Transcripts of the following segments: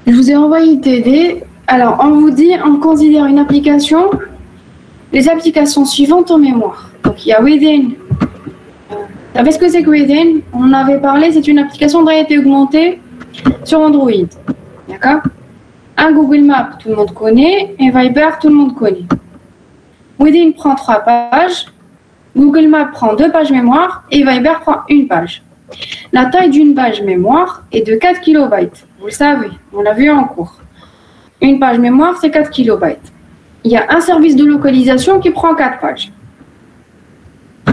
Je vous ai envoyé TD. Alors, on vous dit, on considère une application, les applications suivantes en mémoire. Donc, il y a Within. Vous savez ce que c'est que Within? On en avait parlé, c'est une application de réalité augmentée sur Android. D'accord? Un Google Maps, tout le monde connaît, et Viber, tout le monde connaît. Within prend 3 pages, Google Maps prend 2 pages mémoire, et Viber prend 1 page. La taille d'une page mémoire est de 4 kilobytes. Vous le savez, on l'a vu en cours. Une page mémoire, c'est 4 kilobytes. Il y a un service de localisation qui prend 4 pages.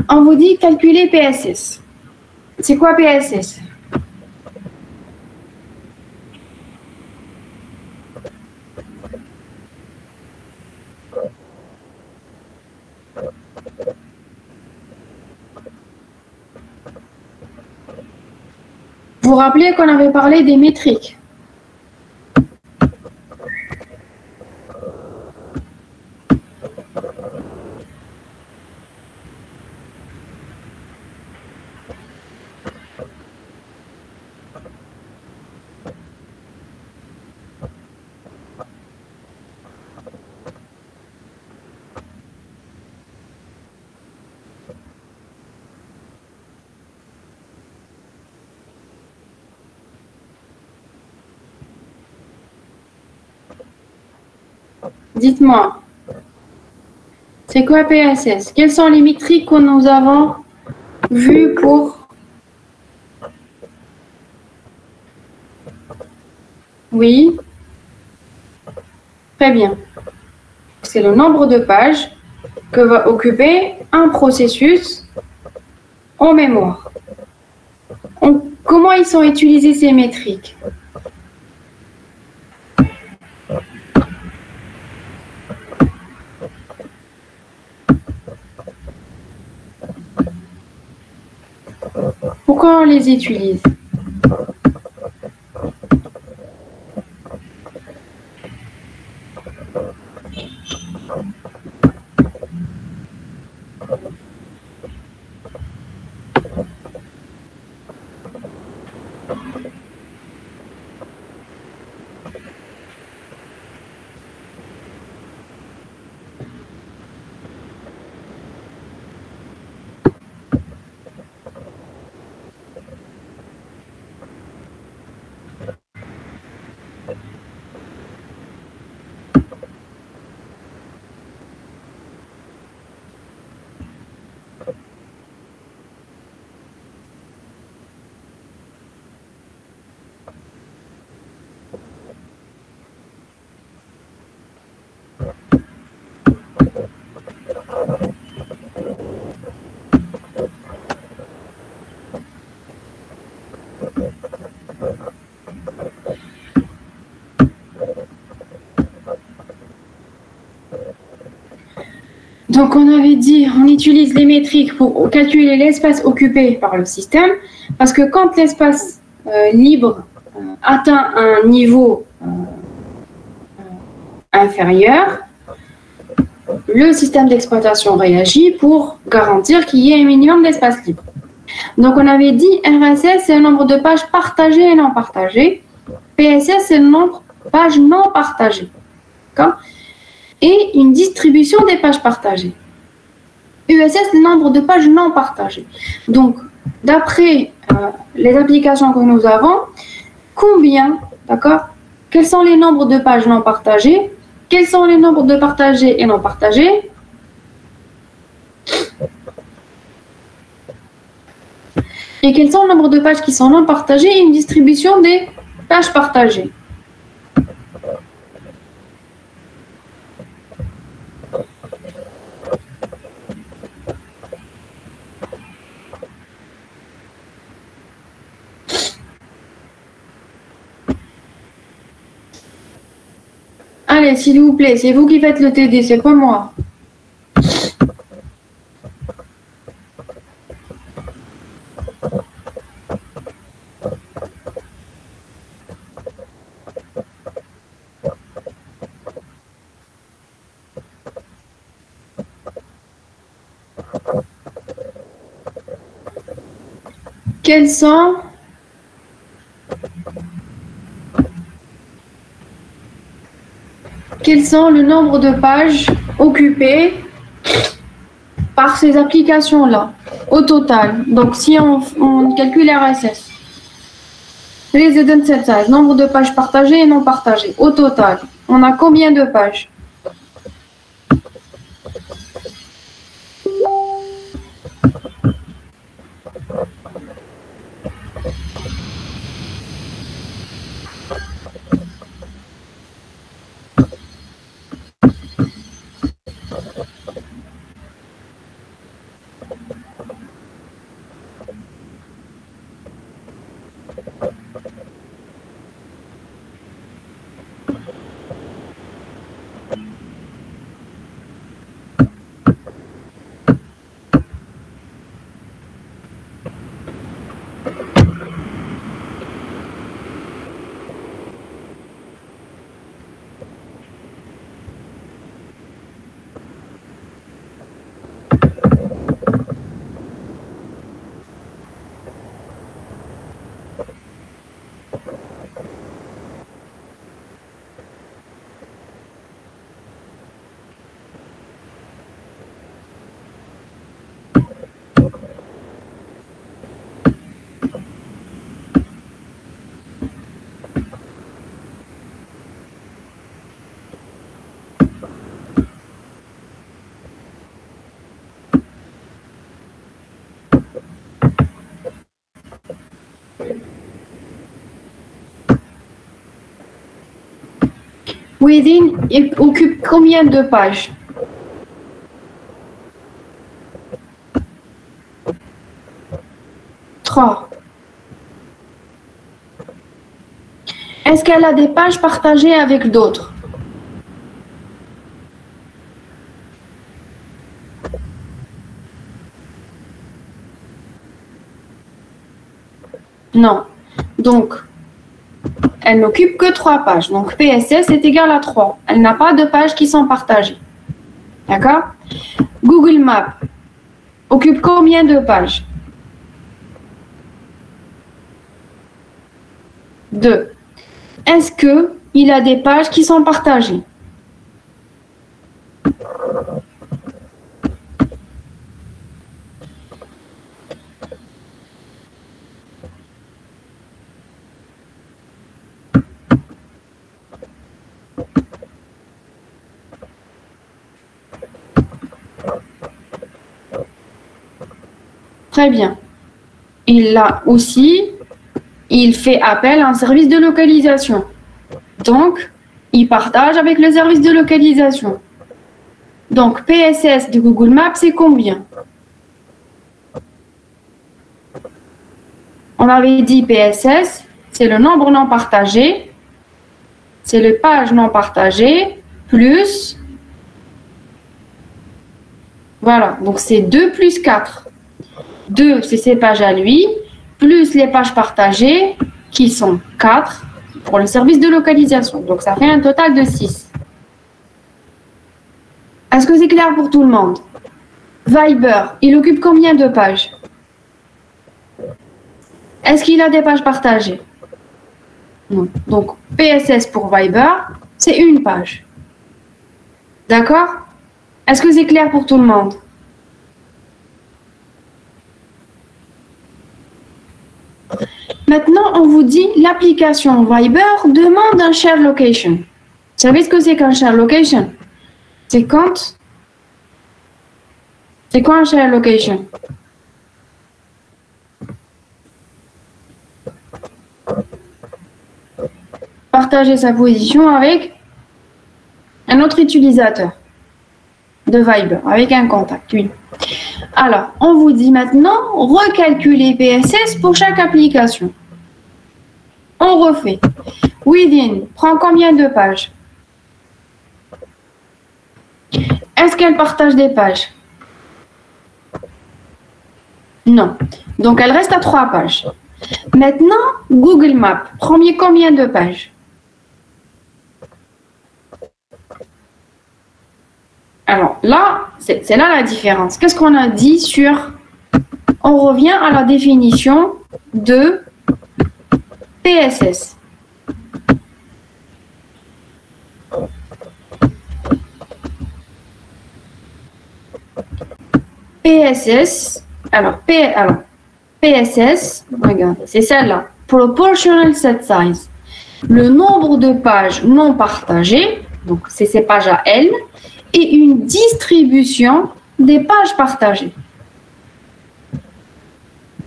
On vous dit calculer PSS. C'est quoi PSS? Vous vous rappelez qu'on avait parlé des métriques? Dites-moi, c'est quoi PSS? Quelles sont les métriques que nous avons vues pour... Oui. Très bien. C'est le nombre de pages que va occuper un processus en mémoire. Comment ils sont utilisés ces métriques? Pourquoi on les utilise? Donc, on avait dit, on utilise les métriques pour calculer l'espace occupé par le système, parce que quand l'espace libre atteint un niveau inférieur, le système d'exploitation réagit pour garantir qu'il y ait un minimum d'espace libre. Donc, on avait dit RSS, c'est le nombre de pages partagées et non partagées. PSS, c'est le nombre de pages non partagées. D'accord ? Et une distribution des pages partagées. USS, le nombre de pages non partagées. Donc, d'après les applications que nous avons, combien, d'accord? Quels sont les nombres de pages non partagées? Quels sont les nombres de partagées et non partagées? Et quels sont le nombre de pages qui sont non partagées et une distribution des pages partagées? Allez, s'il vous plaît, c'est vous qui faites le TD, c'est pas moi. Quels sont quels sont le nombre de pages occupées par ces applications-là au total. Donc, si on calcule RSS, resident set size, nombre de pages partagées et non partagées, au total, on a combien de pages? Within occupe combien de pages? Trois. Est-ce qu'elle a des pages partagées avec d'autres? Non. Donc, elle n'occupe que 3 pages. Donc, PSS est égal à 3. Elle n'a pas de pages qui sont partagées. D'accord? Google Maps occupe combien de pages? 2. Est-ce qu'il a des pages qui sont partagées? Très bien. Il fait appel à un service de localisation. Donc, il partage avec le service de localisation. Donc, PSS de Google Maps, c'est combien? On avait dit PSS, c'est le nombre non partagé, c'est les pages non partagées, plus... Voilà, donc c'est 2 plus 4. 2, c'est ses pages à lui, plus les pages partagées, qui sont 4 pour le service de localisation. Donc, ça fait un total de 6. Est-ce que c'est clair pour tout le monde? Viber, il occupe combien de pages? Est-ce qu'il a des pages partagées? Non. Donc, PSS pour Viber, c'est une page. D'accord? Est-ce que c'est clair pour tout le monde? Maintenant, on vous dit l'application Viber demande un share location. Vous savez ce que c'est qu'un share location? C'est quand? C'est quoi un share location? Partager sa position avec un autre utilisateur de Viber, avec un contact, oui. Alors, on vous dit maintenant, recalculer PSS pour chaque application. On refait. Within prend combien de pages? Est-ce qu'elle partage des pages? Non. Donc, elle reste à 3 pages. Maintenant, Google Maps prend combien de pages? Alors là, c'est là la différence. Qu'est-ce qu'on a dit sur... On revient à la définition de PSS. PSS, alors PSS, regarde, c'est celle-là, Proportional Set Size. Le nombre de pages non partagées, donc c'est ces pages à L, et une distribution des pages partagées.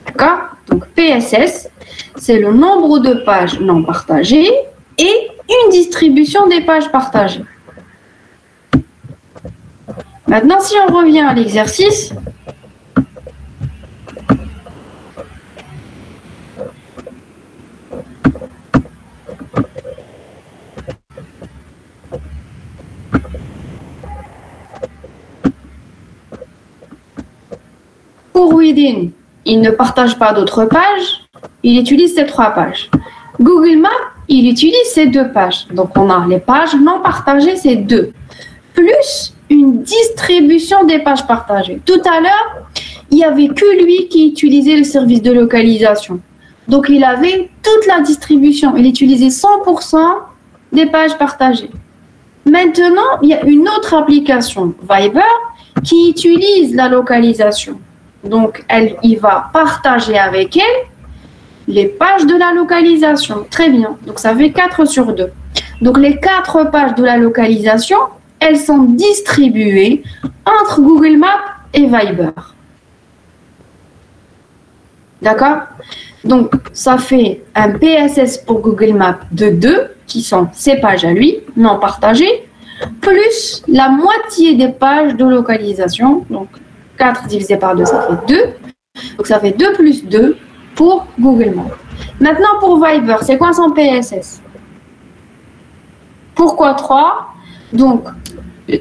D'accord? Donc PSS, c'est le nombre de pages non partagées et une distribution des pages partagées. Maintenant, si on revient à l'exercice, pour Within, il ne partage pas d'autres pages, il utilise ces 3 pages. Google Maps, il utilise ces 2 pages. Donc, on a les pages non partagées, c'est 2. Plus une distribution des pages partagées. Tout à l'heure, il n'y avait que lui qui utilisait le service de localisation. Donc, il avait toute la distribution. Il utilisait 100% des pages partagées. Maintenant, il y a une autre application, Viber, qui utilise la localisation. Donc, il va partager avec elle les pages de la localisation. Très bien. Donc, ça fait 4 sur 2. Donc, les 4 pages de la localisation, elles sont distribuées entre Google Maps et Viber. D'accord? Donc, ça fait un PSS pour Google Maps de 2, qui sont ses pages à lui, non partagées, plus la moitié des pages de localisation. Donc, 4 divisé par 2, ça fait 2. Donc, ça fait 2 plus 2 pour Google Maps. Maintenant, pour Viber, c'est quoi son PSS? Pourquoi 3? Donc,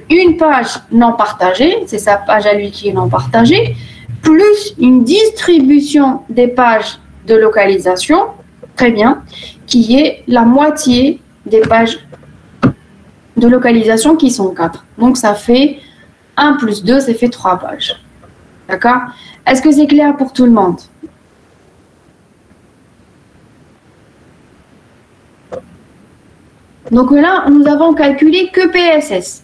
une page non partagée, c'est sa page à lui qui est non partagée, plus une distribution des pages de localisation, très bien, qui est la moitié des pages de localisation qui sont 4. Donc, ça fait 1 plus 2, ça fait 3 pages. D'accord? Est-ce que c'est clair pour tout le monde? Donc là, nous avons calculé que PSS.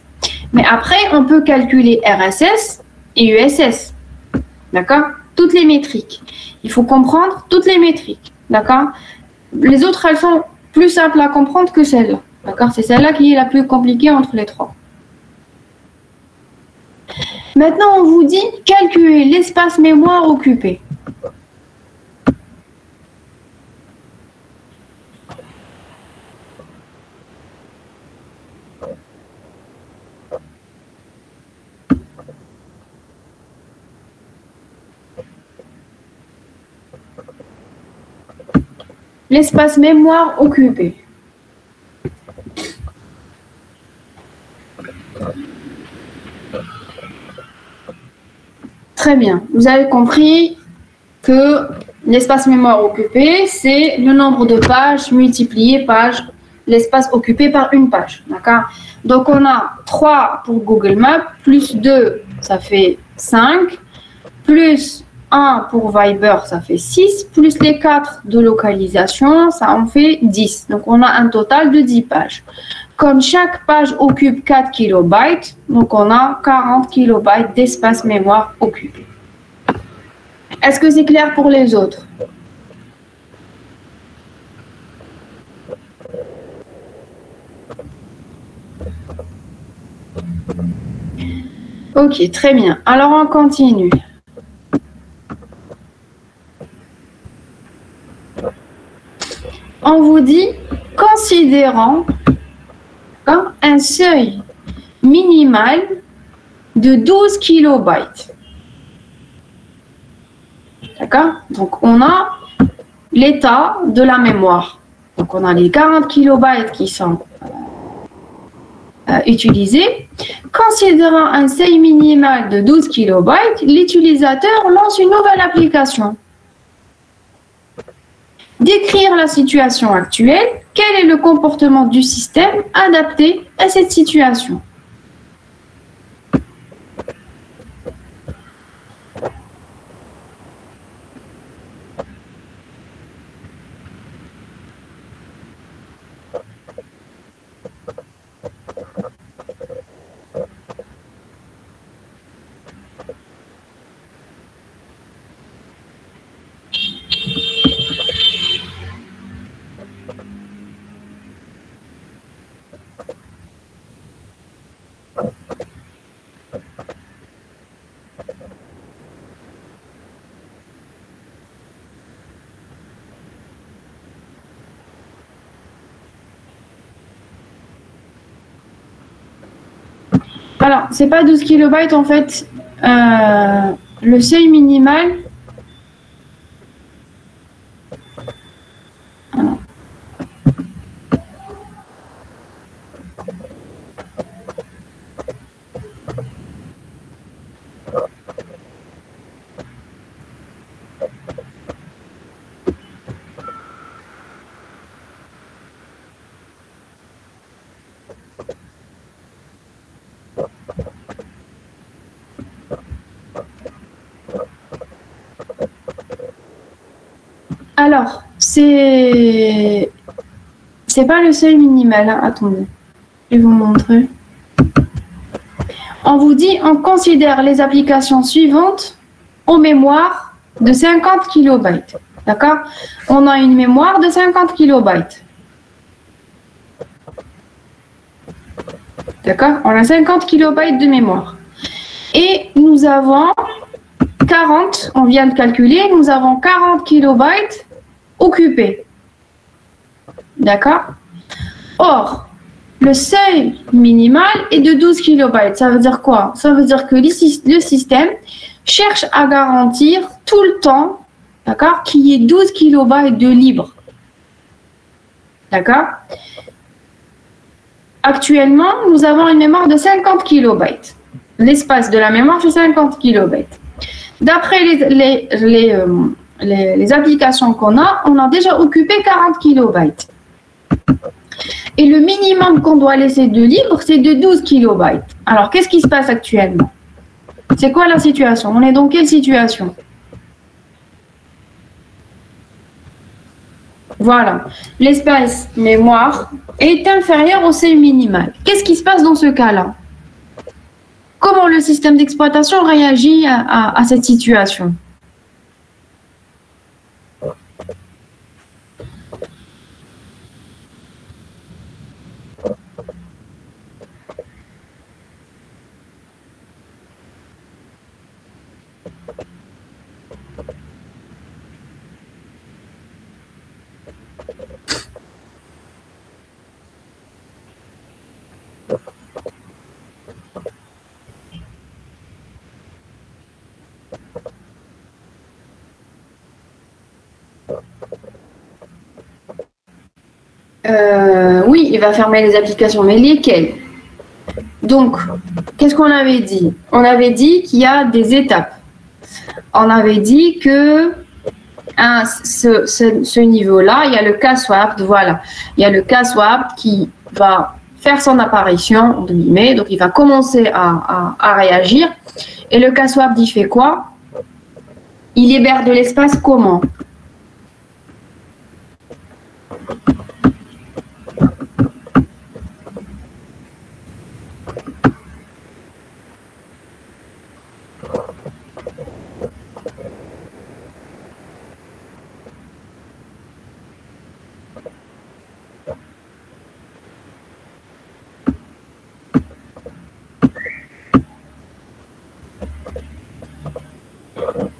Mais après, on peut calculer RSS et USS. D'accord? Toutes les métriques. Il faut comprendre toutes les métriques. D'accord? Les autres, elles sont plus simples à comprendre que celle-là. D'accord? C'est celle-là qui est la plus compliquée entre les 3. Maintenant, on vous dit calculer l'espace mémoire occupé. L'espace mémoire occupé. Très bien. Vous avez compris que l'espace mémoire occupé, c'est le nombre de pages multiplié par l'espace occupé par une page. D'accord? Donc, on a 3 pour Google Maps, plus 2, ça fait 5, plus 1 pour Viber, ça fait 6, plus les 4 de localisation, ça en fait 10. Donc, on a un total de 10 pages. Comme chaque page occupe 4 kilobytes, donc on a 40 kilobytes d'espace mémoire occupé. Est-ce que c'est clair pour les autres? Ok, très bien. Alors, on continue. On vous dit, considérant un seuil minimal de 12 kilobytes. D'accord? Donc, on a l'état de la mémoire. Donc, on a les 40 kilobytes qui sont utilisés. Considérant un seuil minimal de 12 kilobytes, l'utilisateur lance une nouvelle application. Décrire la situation actuelle, quel est le comportement du système adapté à cette situation? Alors, c'est pas 12 kilobytes en fait. Le seuil minimal. Alors, c'est pas le seuil minimal. Hein. Attendez, je vais vous montrer. On vous dit, on considère les applications suivantes en mémoire de 50 kilobytes. D'accord? On a une mémoire de 50 kilobytes. D'accord? On a 50 kilobytes de mémoire. Et nous avons 40, on vient de calculer, nous avons 40 kilobytes occupés. D'accord? Or, le seuil minimal est de 12 kilobytes. Ça veut dire quoi? Ça veut dire que le système cherche à garantir tout le temps, d'accord, qu'il y ait 12 kilobytes de libre. D'accord? Actuellement, nous avons une mémoire de 50 kilobytes. L'espace de la mémoire fait 50 kilobytes. D'après les applications qu'on a, on a déjà occupé 40 kilobytes. Et le minimum qu'on doit laisser de libre, c'est de 12 kilobytes. Alors, qu'est-ce qui se passe actuellement? C'est quoi la situation? On est dans quelle situation? Voilà. L'espace mémoire est inférieur au seuil minimal. Qu'est-ce qui se passe dans ce cas-là? Comment le système d'exploitation réagit à cette situation? Oui, il va fermer les applications, mais lesquelles? Donc, qu'est-ce qu'on avait dit? On avait dit qu'il y a des étapes. On avait dit que ce niveau-là, il y a le K-swap, voilà. Il y a le K-swap qui va faire son apparition, entre guillemets, donc il va commencer à réagir. Et le K-swap, il fait quoi? Il libère de l'espace comment?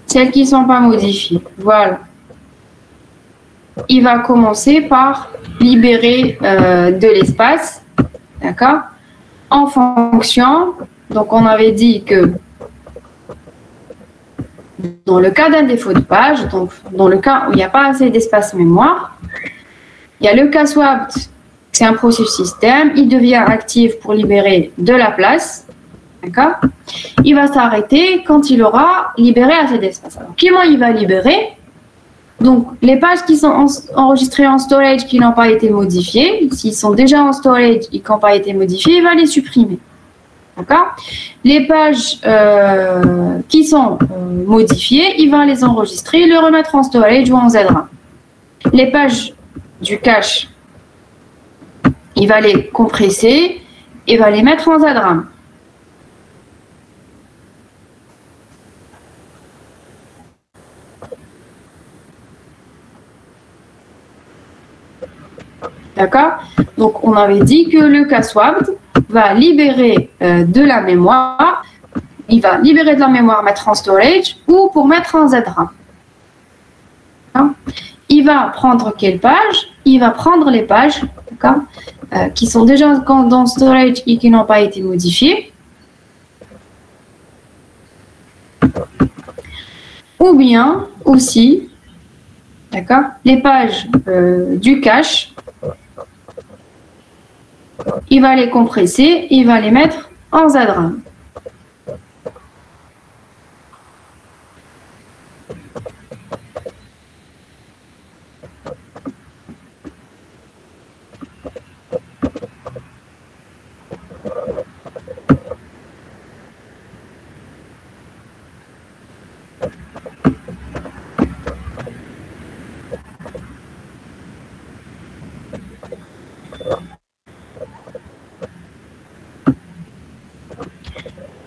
Celles qui ne sont pas modifiées. Voilà. Il va commencer par libérer de l'espace, d'accord? En fonction, donc on avait dit que dans le cas d'un défaut de page, donc dans le cas où il n'y a pas assez d'espace mémoire, il y a le K-swap, c'est un processus système, il devient actif pour libérer de la place. D'accord? Il va s'arrêter quand il aura libéré assez d'espace. Alors, comment il va libérer? Donc, les pages qui sont enregistrées en storage qui n'ont pas été modifiées, s'ils sont déjà en storage et qui n'ont pas été modifiés, il va les supprimer. D'accord? Les pages qui sont modifiées, il va les enregistrer et les remettre en storage ou en ZRAM. Les pages du cache, il va les compresser et va les mettre en ZRAM. D'accord? Donc, on avait dit que le CASWAP va libérer de la mémoire. Il va libérer de la mémoire, mettre en storage ou pour mettre en ZRAM. Il va prendre quelle page? Il va prendre les pages qui sont déjà dans storage et qui n'ont pas été modifiées. Ou bien aussi, d'accord, les pages du cache. Il va les compresser, il va les mettre en ZRAM.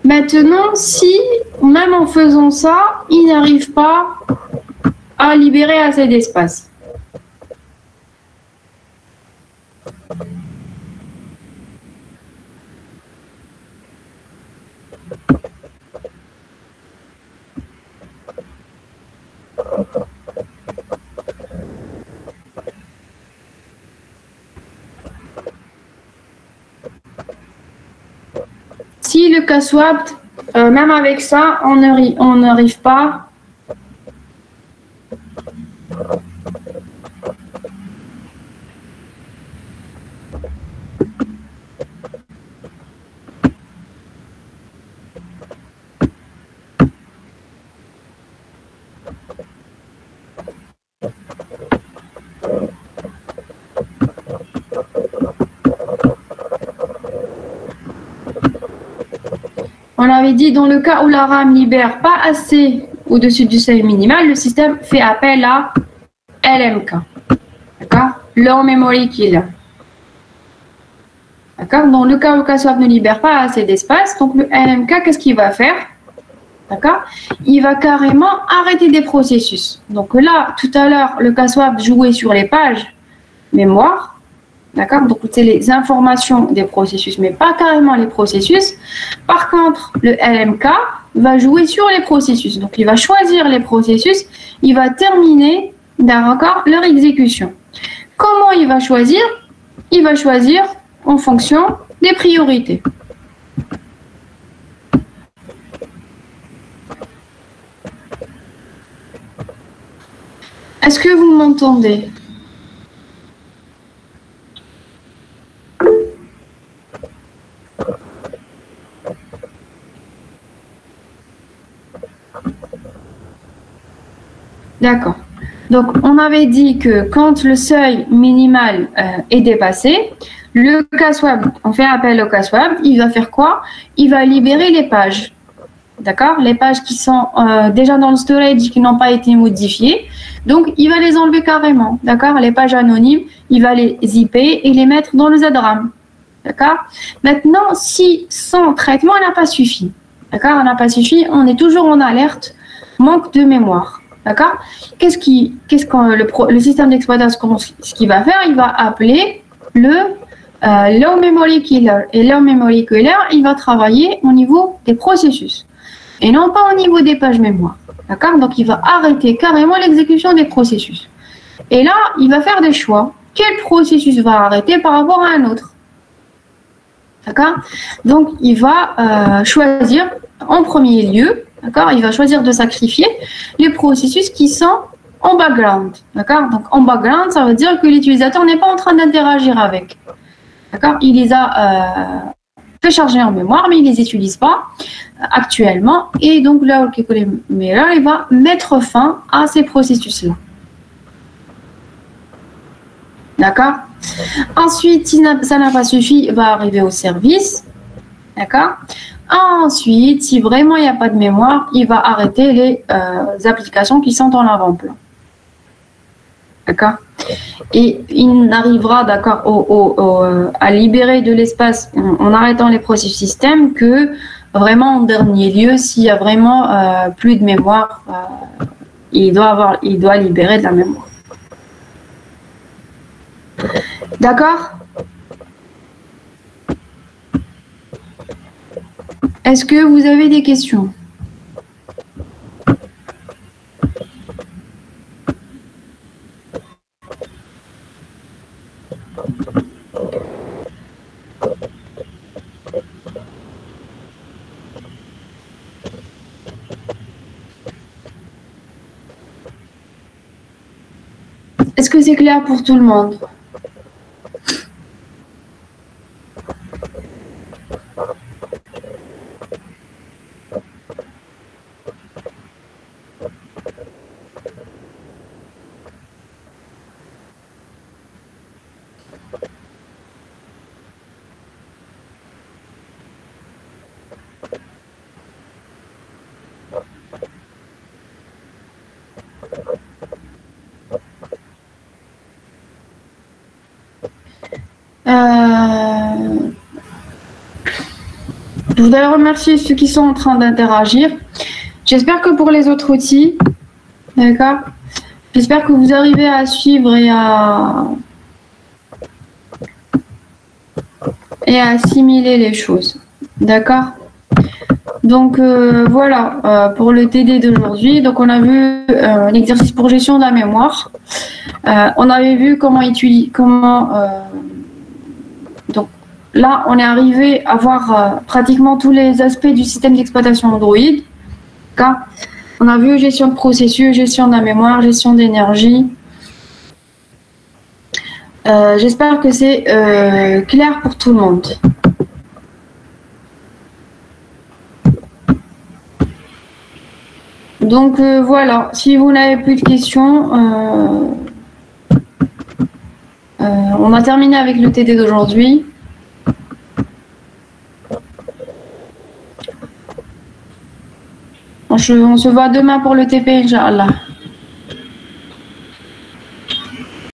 Maintenant, si, même en faisant ça, il n'arrive pas à libérer assez d'espace. Si le CASWAP, même avec ça, on n'arrive pas on avait dit dans le cas où la RAM libère pas assez au-dessus du seuil minimal, le système fait appel à LMK. D'accord? Low Memory Killer. D'accord? Dans le cas où le CASWAP ne libère pas assez d'espace, donc le LMK, qu'est-ce qu'il va faire? D'accord? Il va carrément arrêter des processus. Donc là, tout à l'heure, le CASWAP jouait sur les pages mémoire. D'accord? Donc, c'est les informations des processus, mais pas carrément les processus. Par contre, le LMK va jouer sur les processus. Donc, il va choisir les processus, il va terminer, d'accord, leur exécution. Comment il va choisir? Il va choisir en fonction des priorités. Est-ce que vous m'entendez? D'accord. Donc, on avait dit que quand le seuil minimal est dépassé, le CASWAP, on fait appel au CASWAP, il va faire quoi? Il va libérer les pages. D'accord? Les pages qui sont déjà dans le storage, qui n'ont pas été modifiées. Donc, il va les enlever carrément. D'accord? Les pages anonymes, il va les zipper et les mettre dans le ZRAM. D'accord? Maintenant, si son traitement n'a pas suffi, d'accord? N'a pas suffi, on est toujours en alerte, manque de mémoire. D'accord? Qu'est-ce que le système d'exploitation, ce qu'il va faire? Il va appeler le Low Memory Killer. Et Low Memory Killer, il va travailler au niveau des processus et non pas au niveau des pages mémoire. D'accord? Donc, il va arrêter carrément l'exécution des processus. Et là, il va faire des choix. Quel processus va arrêter par rapport à un autre? D'accord? Donc, il va choisir en premier lieu. D'accord? Il va choisir de sacrifier les processus qui sont en background. D'accord? Donc, en background, ça veut dire que l'utilisateur n'est pas en train d'interagir avec. D'accord? Il les a fait charger en mémoire, mais il ne les utilise pas actuellement. Et donc, là, il va mettre fin à ces processus-là. D'accord? Ensuite, si ça n'a pas suffi, il va arriver au service. D'accord? Ensuite, si vraiment il n'y a pas de mémoire, il va arrêter les applications qui sont en avant-plan. D'accord? Et il n'arrivera, d'accord, à libérer de l'espace en arrêtant les processus système que vraiment en dernier lieu, s'il y a vraiment plus de mémoire, il doit libérer de la mémoire. D'accord? Est-ce que vous avez des questions? Est-ce que c'est clair pour tout le monde? Je voudrais remercier ceux qui sont en train d'interagir. J'espère que pour les autres outils, d'accord, j'espère que vous arrivez à suivre et à assimiler les choses. D'accord? Donc voilà pour le TD d'aujourd'hui. Donc on a vu l'exercice pour gestion de la mémoire. On avait vu comment utiliser, donc là on est arrivé à voir pratiquement tous les aspects du système d'exploitation Android. D'accord? On a vu gestion de processus, gestion de la mémoire, gestion d'énergie. J'espère que c'est clair pour tout le monde. Donc voilà, si vous n'avez plus de questions, on a terminé avec le TD d'aujourd'hui. On se voit demain pour le TP, Inch'Allah.